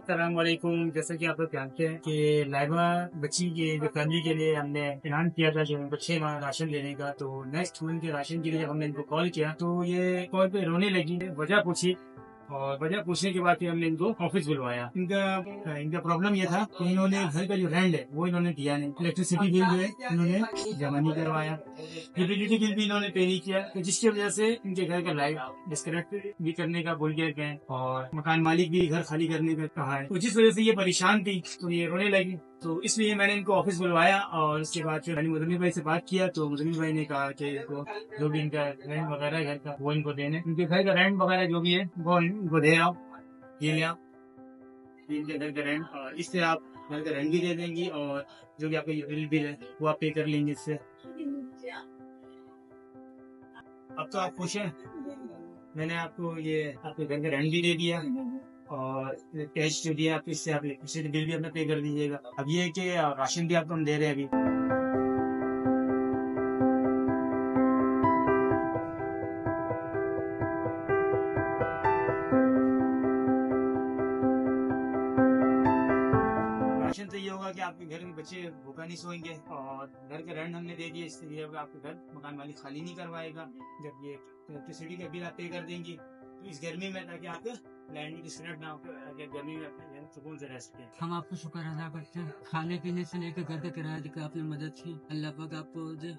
अस्सलाम वालेकुम। जैसा कि आप लोग जानते हैं कि लाइबा बच्ची के जो फैमिली के लिए हमने ऐलान किया था कि उनको 6 माह राशन देने का, तो नेक्स्ट मंथ के राशन के लिए जब हमने इनको कॉल किया तो ये कॉल पे रोने लगी, वजह पूछी और वजह पूछने के बाद फिर हमने इनको ऑफिस बुलवाया। इनका इनका प्रॉब्लम ये था कि इन्होंने घर का जो रेंट है वो इन्होंने दिया नहीं, इलेक्ट्रिसिटी बिल जो है इन्होंने जमा नहीं करवाया, यूटिलिटी बिल भी इन्होंने पे नहीं किया, तो जिसकी वजह से इनके घर का लाइट डिस्कनेक्ट भी करने का बोल दिया गया है और मकान मालिक भी घर खाली करने का कहा है। तो जिस वजह से ये परेशान थी तो ये रोने लगी, तो इसलिए मैंने इनको ऑफिस बुलवाया और उसके बाद फिर मैंने मुजम्मिल भाई से बात किया तो मुजम्मिल भाई ने कहा कि इनको जो भी इनका रेंट वगैरह है घर का वो इनको देने, इनके घर का रेंट वगैरह जो भी है वो इनको दे रहा हूँ। ये लिया इनके घर का रेंट, और इससे आप घर का रेंट भी दे देंगी और जो भी आपका यूटिलिटी बिल है वो आप पे कर लेंगे इससे। अब तो आप खुश हैं, मैंने आपको ये आपके घर का रेंट भी दे दिया और कैश जो दिया आप इससे आप इलेक्ट्रिसिटी बिल भी अपना पे कर दीजिएगा। अब ये है कि राशन भी आपको हम दे रहे हैं अभी। राशन से ये होगा कि आपके घर में बच्चे भूखा नहीं सोएंगे और घर का रेंट हमने दे दिया, इससे ये होगा आपके घर मकान मालिक खाली नहीं करवाएगा जब ये इलेक्ट्रिसिटी का बिल आप पे कर देंगी तो इस गर्मी में, ताकि आपका लैंड डिस्कनेक्ट ना हो, ताकि गर्मी में अपने घर सुकून से रह सके। हम आपको शुक्र अदा करते हैं, खाने पीने से लेकर घर का किराया देकर आपने मदद की। अल्लाह पाक आपको दे।